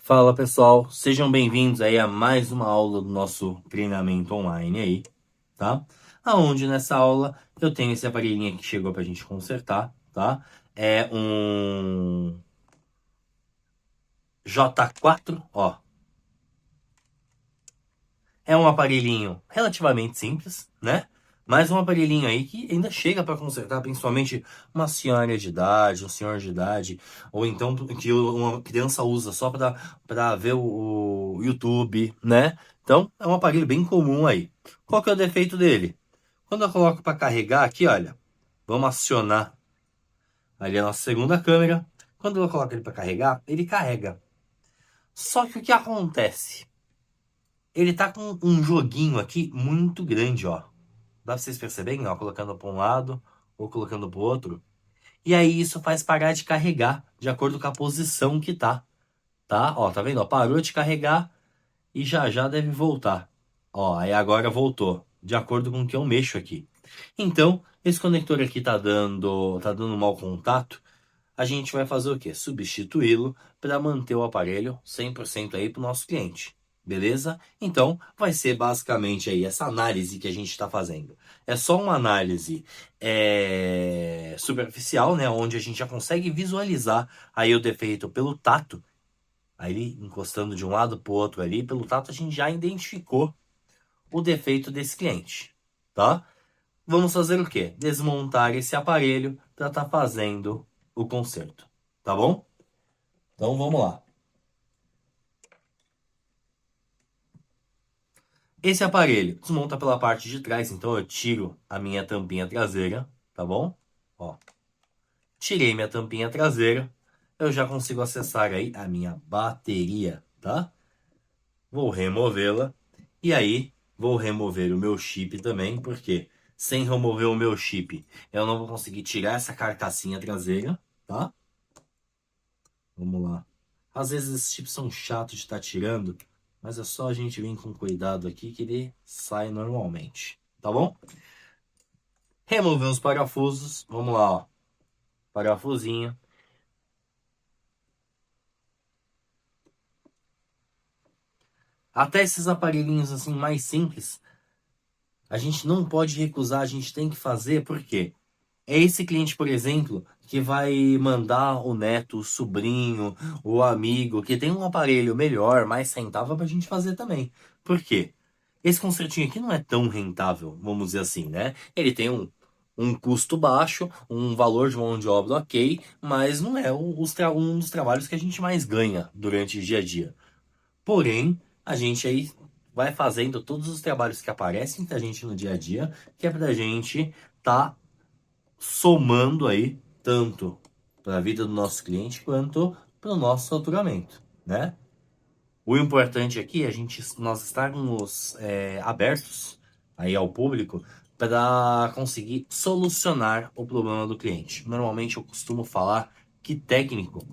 Fala pessoal, sejam bem-vindos aí a mais uma aula do nosso treinamento online aí, tá? Aonde nessa aula eu tenho esse aparelhinho que chegou pra gente consertar, tá? É um J4, ó. É um aparelhinho relativamente simples, né? Mas um aparelhinho aí que ainda chega para consertar, principalmente uma senhora de idade, um senhor de idade, ou então que uma criança usa só para ver o YouTube, né? Então é um aparelho bem comum aí. Qual que é o defeito dele? Quando eu coloco para carregar aqui, olha, vamos acionar ali a nossa segunda câmera. Quando eu coloco ele para carregar, ele carrega. Só que o que acontece? Ele tá com um joguinho aqui muito grande, ó. Dá pra vocês perceberem, ó, colocando para um lado ou colocando para o outro. E aí isso faz parar de carregar de acordo com a posição que tá? Ó, tá vendo? Ó, parou de carregar e já já deve voltar. Ó, aí agora voltou, de acordo com o que eu mexo aqui. Então, esse conector aqui tá dando mau contato. A gente vai fazer o quê? Substituí-lo para manter o aparelho 100% aí para o nosso cliente. Beleza? Então, vai ser basicamente aí essa análise que a gente está fazendo. É só uma análise superficial, né? Onde a gente já consegue visualizar aí o defeito pelo tato. Aí, encostando de um lado para o outro ali, pelo tato a gente já identificou o defeito desse cliente. Tá? Vamos fazer o quê? Desmontar esse aparelho para estar fazendo o conserto. Tá bom? Então vamos lá. Esse aparelho desmonta pela parte de trás, então eu tiro a minha tampinha traseira, tá bom? Ó, tirei minha tampinha traseira, eu já consigo acessar aí a minha bateria, tá? Vou removê-la e aí vou remover o meu chip também, porque sem remover o meu chip eu não vou conseguir tirar essa carcassinha traseira, tá? Vamos lá. Às vezes esses chips são chatos de estar tirando, mas é só a gente vir com cuidado aqui que ele sai normalmente, tá bom? Remover os parafusos, vamos lá, ó. Parafusinho. Até esses aparelhinhos assim mais simples, a gente não pode recusar, a gente tem que fazer, por quê? É esse cliente, por exemplo, que vai mandar o neto, o sobrinho, o amigo, que tem um aparelho melhor, mais rentável pra gente fazer também. Por quê? Esse concertinho aqui não é tão rentável, vamos dizer assim, né? Ele tem um custo baixo, um valor de mão de obra ok, mas não é um dos trabalhos que a gente mais ganha durante o dia a dia. Porém, a gente aí vai fazendo todos os trabalhos que aparecem pra gente no dia a dia, que é pra gente tá somando aí tanto para a vida do nosso cliente quanto para o nosso faturamento, né? O importante aqui é nós estarmos abertos aí ao público para conseguir solucionar o problema do cliente. Normalmente eu costumo falar que técnico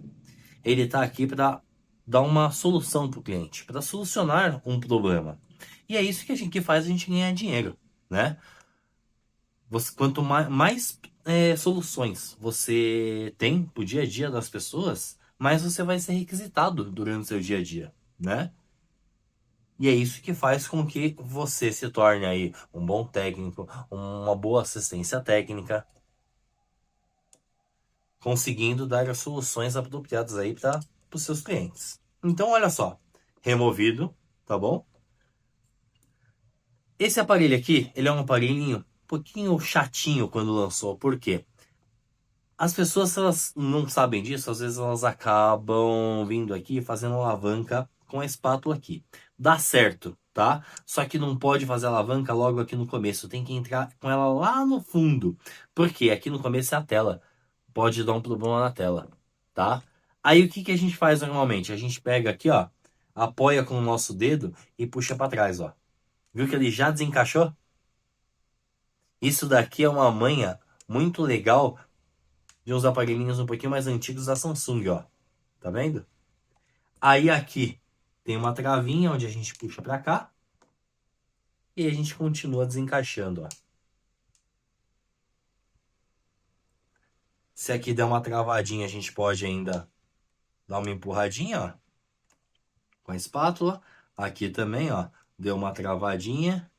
ele está aqui para dar uma solução para o cliente, para solucionar um problema. E é isso que que faz a gente ganhar dinheiro, né? Quanto mais soluções você tem pro dia a dia das pessoas, mais você vai ser requisitado durante o seu dia a dia, né? E é isso que faz com que você se torne aí um bom técnico, uma boa assistência técnica, conseguindo dar as soluções apropriadas aí para os seus clientes. Então, olha só, removido, tá bom? Esse aparelho aqui, ele é um aparelhinho um pouquinho chatinho quando lançou, por quê? As pessoas, se elas não sabem disso, às vezes elas acabam vindo aqui fazendo alavanca com a espátula aqui. Dá certo, tá? Só que não pode fazer alavanca logo aqui no começo. Tem que entrar com ela lá no fundo. Porque aqui no começo é a tela. Pode dar um problema na tela, tá? Aí o que que a gente faz normalmente? A gente pega aqui, ó, apoia com o nosso dedo e puxa para trás, ó. Viu que ele já desencaixou? Isso daqui é uma manha muito legal de uns aparelhinhos um pouquinho mais antigos da Samsung, ó. Tá vendo? Aí aqui tem uma travinha onde a gente puxa pra cá e a gente continua desencaixando, ó. Se aqui der uma travadinha, a gente pode ainda dar uma empurradinha, ó. com a espátula. Aqui também, ó, deu uma travadinha.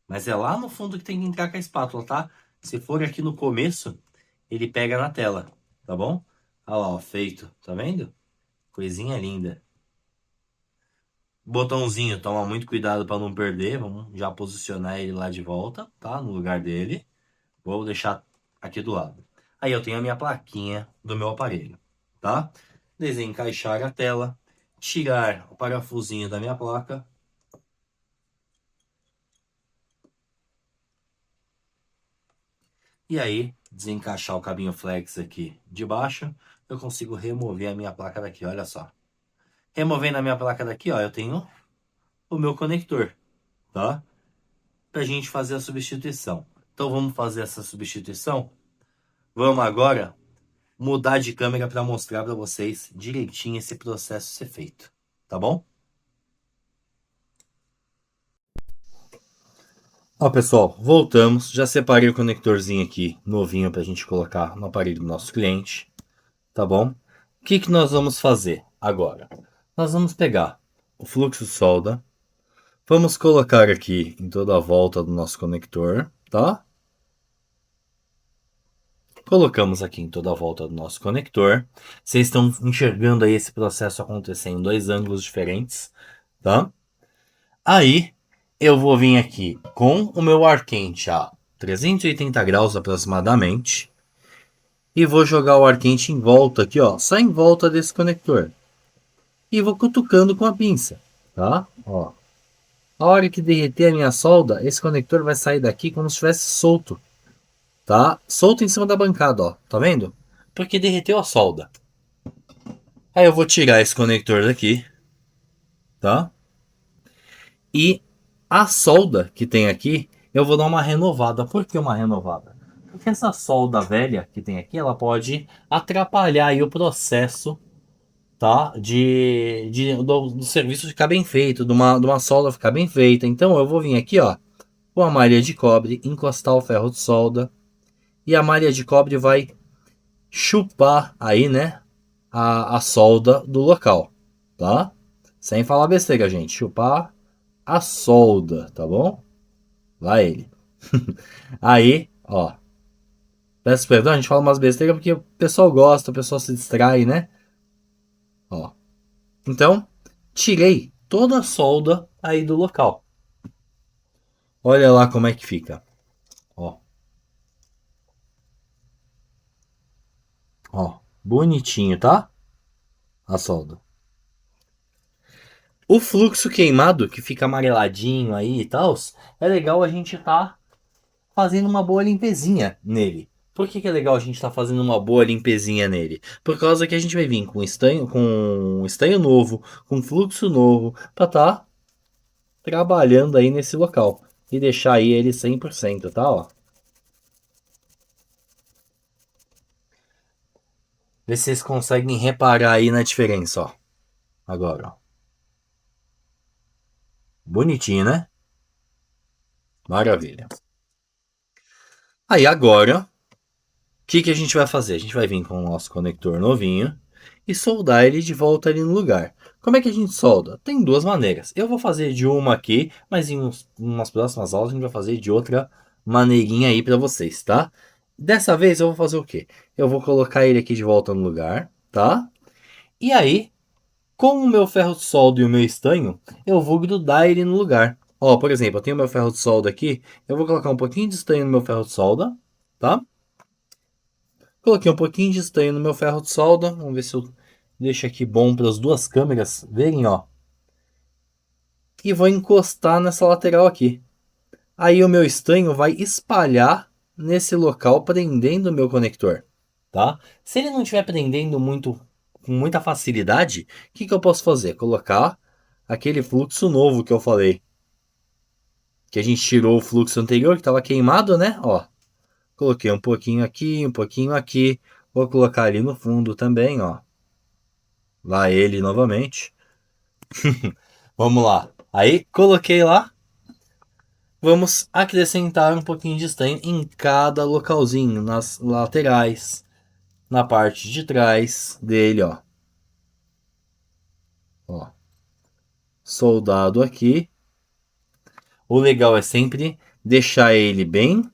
Mas é lá no fundo que tem que entrar com a espátula, tá? Se for aqui no começo, ele pega na tela, tá bom? Olha lá, ó, feito, tá vendo? Coisinha linda. Botãozinho, toma muito cuidado para não perder. Vamos já posicionar ele lá de volta, tá? No lugar dele. Vou deixar aqui do lado. Aí eu tenho a minha plaquinha do meu aparelho, tá? Desencaixar a tela, tirar o parafusinho da minha placa. E aí, desencaixar o cabinho flex aqui de baixo, eu consigo remover a minha placa daqui, olha só. Removendo a minha placa daqui, ó, eu tenho o meu conector, tá? Pra gente fazer a substituição. Então vamos fazer essa substituição? Vamos agora mudar de câmera para mostrar para vocês direitinho esse processo ser feito, tá bom? Ó, pessoal, voltamos. Já separei o conectorzinho aqui, novinho, para a gente colocar no aparelho do nosso cliente, tá bom? O que nós vamos fazer agora? Nós vamos pegar o fluxo solda, vamos colocar aqui em toda a volta do nosso conector, tá? Colocamos aqui em toda a volta do nosso conector. Vocês estão enxergando aí esse processo acontecer em dois ângulos diferentes, tá? Aí eu vou vir aqui com o meu ar quente a 380 graus aproximadamente e vou jogar o ar quente em volta aqui, ó, só em volta desse conector. E vou cutucando com a pinça, tá? Ó. A hora que derreter a minha solda, esse conector vai sair daqui como se estivesse solto, tá? Solto em cima da bancada, ó. Tá vendo? Porque derreteu a solda. Aí eu vou tirar esse conector daqui, tá? E a solda que tem aqui, eu vou dar uma renovada. Por que uma renovada? Porque essa solda velha que tem aqui, ela pode atrapalhar aí o processo, tá? Do serviço ficar bem feito, de uma solda ficar bem feita. Então eu vou vir aqui, ó, com a malha de cobre, encostar o ferro de solda e a malha de cobre vai chupar aí, né, a solda do local, tá? Sem falar besteira, gente. Chupar a solda, tá bom? Lá ele. Aí, ó. Peço perdão, a gente fala umas besteiras porque o pessoal gosta, o pessoal se distrai, né? Ó. Então, tirei toda a solda aí do local. Olha lá como é que fica. Ó. Ó. Bonitinho, tá? A solda. O fluxo queimado, que fica amareladinho aí e tal, é legal a gente tá fazendo uma boa limpezinha nele. Por que é legal a gente estar fazendo uma boa limpezinha nele? Por causa que a gente vai vir com estanho novo, com fluxo novo, para estar trabalhando aí nesse local. E deixar aí ele 100%, tá? Ó. Vê se vocês conseguem reparar aí na diferença, ó. Agora, ó. Bonitinho, né? Maravilha. Aí agora, que a gente vai fazer? A gente vai vir com o nosso conector novinho e soldar ele de volta ali no lugar. Como é que a gente solda? Tem duas maneiras. Eu vou fazer de uma aqui, mas em umas próximas aulas a gente vai fazer de outra maneirinha aí para vocês, tá? Dessa vez eu vou fazer o quê? Eu vou colocar ele aqui de volta no lugar, tá? E aí, com o meu ferro de solda e o meu estanho, eu vou grudar ele no lugar. Ó, por exemplo, eu tenho meu ferro de solda aqui, eu vou colocar um pouquinho de estanho no meu ferro de solda, tá? Coloquei um pouquinho de estanho no meu ferro de solda. Vamos ver se eu deixo aqui bom para as duas câmeras verem, ó. E vou encostar nessa lateral aqui. Aí o meu estanho vai espalhar nesse local prendendo o meu conector, tá? Se ele não estiver prendendo muito com muita facilidade, o que eu posso fazer? Colocar aquele fluxo novo que eu falei. Que a gente tirou o fluxo anterior que estava queimado, né? Ó, coloquei um pouquinho aqui, um pouquinho aqui. Vou colocar ali no fundo também, ó. Lá ele novamente. Vamos lá. Aí coloquei lá. Vamos acrescentar um pouquinho de estanho em cada localzinho, nas laterais, na parte de trás dele, ó. Ó. soldado aqui. O legal é sempre deixar ele bem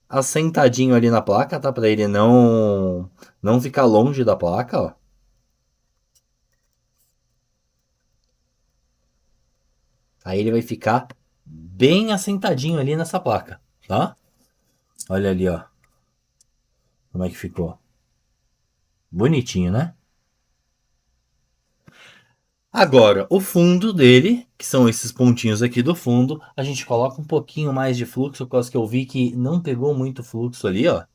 assentadinho ali na placa, tá? Para ele não ficar longe da placa, ó. Aí ele vai ficar bem assentadinho ali nessa placa, tá? Olha ali, ó. Como é que ficou? Bonitinho, né? Agora, o fundo dele, que são esses pontinhos aqui do fundo, a gente coloca um pouquinho mais de fluxo, por causa que eu vi que não pegou muito fluxo ali, ó.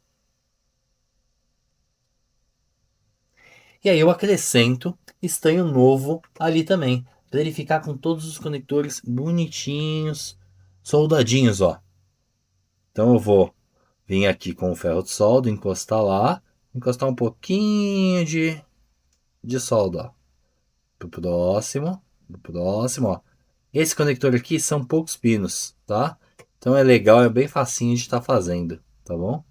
E aí eu acrescento estanho novo ali também, para ele ficar com todos os conectores bonitinhos, soldadinhos, ó. Então eu vou vir aqui com o ferro de solda, encostar lá, encostar um pouquinho de solda, ó. Pro próximo, ó. Esse conector aqui são poucos pinos, tá? Então é legal, é bem facinho de estar fazendo, tá bom?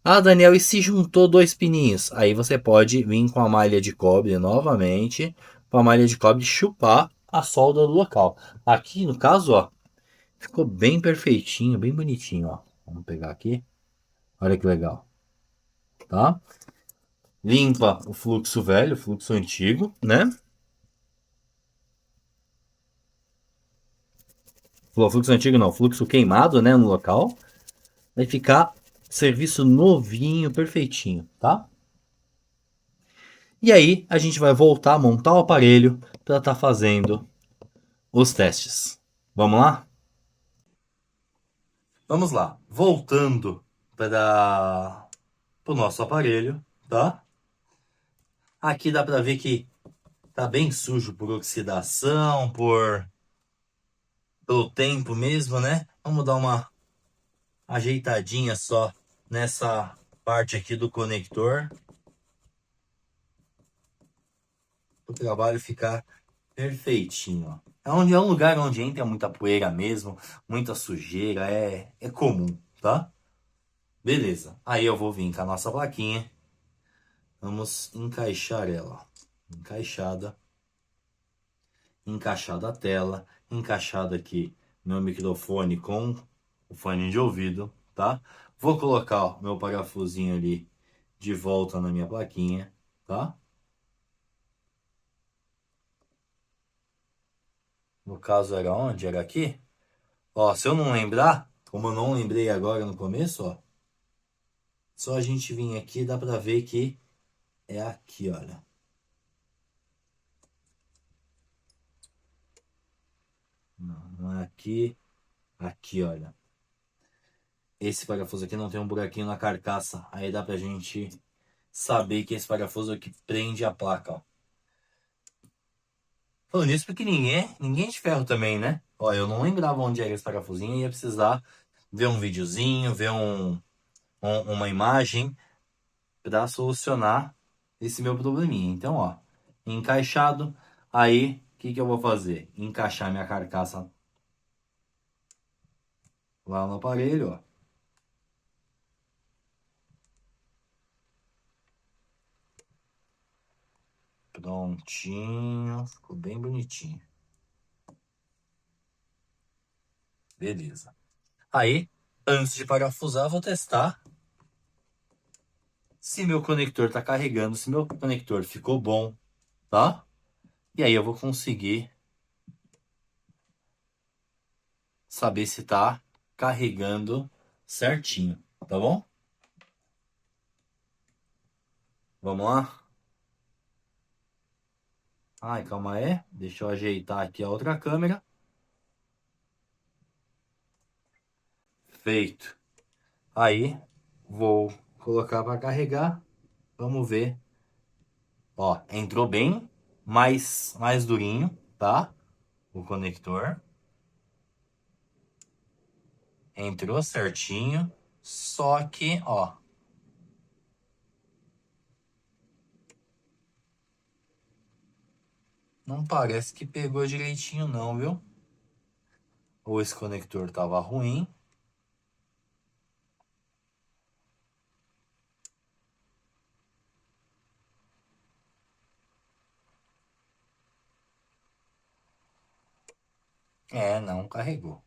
Ah, Daniel, e se juntou dois pininhos? Aí você pode vir com a malha de cobre novamente, com a malha de cobre chupar a solda do local. Aqui, no caso, ó, ficou bem perfeitinho, bem bonitinho, ó. Vamos pegar aqui. Olha que legal, tá? Limpa o fluxo velho, o fluxo antigo, né? O fluxo antigo não, fluxo queimado, né, no local. Vai ficar serviço novinho, perfeitinho, tá? E aí a gente vai voltar a montar o aparelho para estar fazendo os testes. Vamos lá? Vamos lá. Voltando para o nosso aparelho, tá? Aqui dá para ver que tá bem sujo por oxidação, pelo tempo mesmo, né? Vamos dar uma ajeitadinha só nessa parte aqui do conector, para o trabalho ficar perfeitinho, ó. É um lugar onde entra muita poeira mesmo, muita sujeira, é comum, tá? Beleza. Aí eu vou vir com a nossa plaquinha. Vamos encaixar ela, ó. Encaixada. Encaixada a tela. Encaixado aqui meu microfone com o fone de ouvido, tá? Vou colocar o meu parafusinho ali de volta na minha plaquinha, tá? No caso era onde? Era aqui? Ó, se eu não lembrar, como eu não lembrei agora no começo, ó, só a gente vir aqui dá pra ver que é aqui, olha. Não é aqui, aqui, olha. Esse parafuso aqui não tem um buraquinho na carcaça, aí dá pra gente saber que esse parafuso aqui prende a placa, ó. Falando nisso, porque ninguém é de ferro também, né? Ó, eu não lembrava onde era esse parafusinho, ia precisar ver um videozinho, ver uma imagem para solucionar esse meu probleminha. Então, ó, encaixado. Aí, o que que eu vou fazer? Encaixar minha carcaça lá no aparelho, ó. Prontinho, ficou bem bonitinho. Beleza. Aí, antes de parafusar, vou testar se meu conector tá carregando, se meu conector ficou bom, tá? E aí eu vou conseguir saber se tá carregando certinho, tá bom? Vamos lá? Ai, calma aí. Deixa eu ajeitar aqui a outra câmera. Feito. Aí, vou colocar para carregar. Vamos ver. Ó, entrou bem, mais durinho, tá? O conector. Entrou certinho. Só que, ó, não parece que pegou direitinho não, viu? Ou esse conector tava ruim. Não carregou.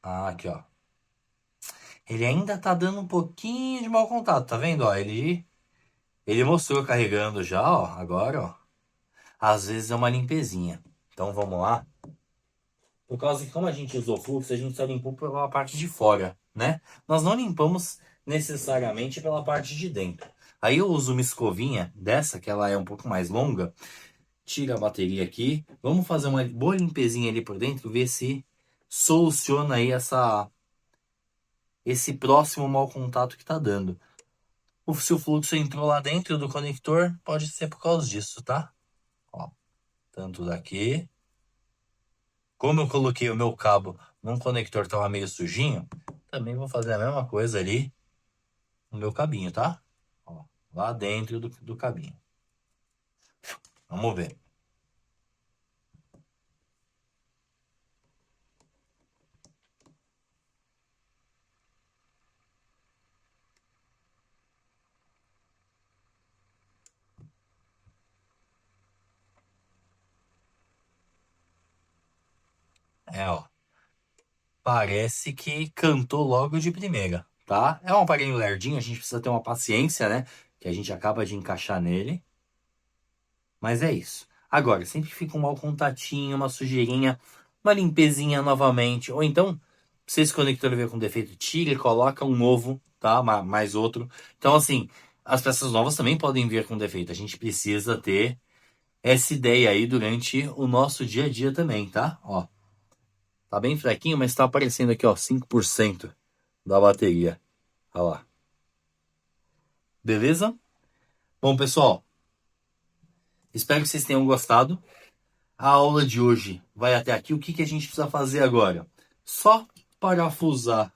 Aqui, ó. Ele ainda tá dando um pouquinho de mau contato, tá vendo? Ó, ele mostrou carregando já, ó. Agora, ó. Às vezes é uma limpezinha. Então vamos lá. Por causa que como a gente usou fluxo, a gente só limpou pela parte de fora, né? Nós não limpamos necessariamente pela parte de dentro. Aí eu uso uma escovinha dessa, que ela é um pouco mais longa. Tira a bateria aqui. Vamos fazer uma boa limpezinha ali por dentro, ver se soluciona aí esse próximo mau contato que tá dando. Se o fluxo entrou lá dentro do conector, pode ser por causa disso, tá? Ó, tanto daqui. Como eu coloquei o meu cabo num conector que tava meio sujinho, também vou fazer a mesma coisa ali no meu cabinho, tá? Ó, lá dentro do cabinho. Vamos ver. Ó. Parece que cantou logo de primeira, tá? É um aparelho lerdinho, a gente precisa ter uma paciência, né? Que a gente acaba de encaixar nele. Mas é isso. Agora, sempre fica um mau contatinho, uma sujeirinha, uma limpezinha novamente. Ou então, se esse conector vier com defeito, tira e coloca um novo, tá? Mais outro. Então, assim, as peças novas também podem vir com defeito. A gente precisa ter essa ideia aí durante o nosso dia a dia também, tá? Ó, tá bem fraquinho, mas tá aparecendo aqui, ó, 5% da bateria. Olha lá. Beleza? Bom, pessoal, espero que vocês tenham gostado. A aula de hoje vai até aqui. O que que a gente precisa fazer agora? Só parafusar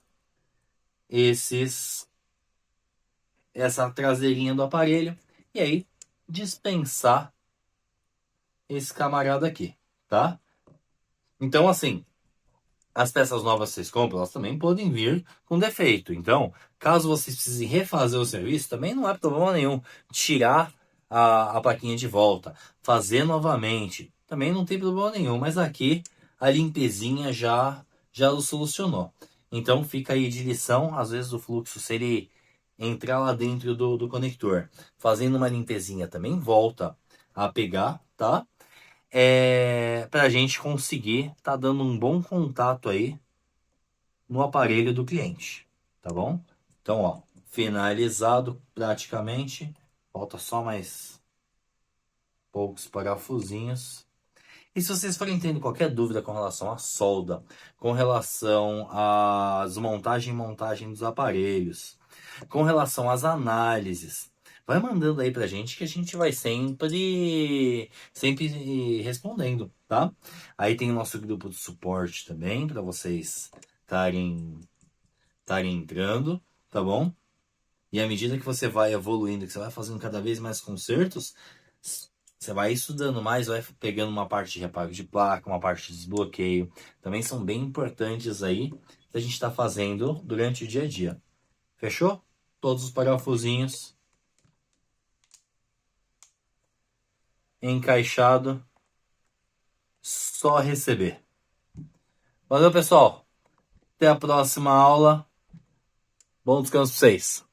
essa traseirinha do aparelho e aí dispensar esse camarada aqui, tá? Então, assim, as peças novas que vocês compram, elas também podem vir com defeito. Então, caso vocês precisem refazer o serviço, também não é problema nenhum tirar a plaquinha de volta, fazer novamente, também não tem problema nenhum. Mas aqui a limpezinha já o solucionou. Então fica aí de lição, às vezes o fluxo, se ele entrar lá dentro do conector, fazendo uma limpezinha também volta a pegar, tá? Para a gente conseguir tá dando um bom contato aí no aparelho do cliente, tá bom? Então, ó, finalizado praticamente, falta só mais poucos parafusinhos. E se vocês forem tendo qualquer dúvida com relação à solda, com relação à desmontagem e montagem dos aparelhos, com relação às análises, vai mandando aí pra gente que a gente vai sempre respondendo, tá? Aí tem o nosso grupo de suporte também, para vocês estarem entrando, tá bom? E à medida que você vai evoluindo, que você vai fazendo cada vez mais concertos, você vai estudando mais, vai pegando uma parte de reparo de placa, uma parte de desbloqueio. Também são bem importantes aí que a gente está fazendo durante o dia a dia. Fechou? Todos os parafusinhos encaixado, só receber. Valeu, pessoal. Até a próxima aula. Bom descanso pra vocês.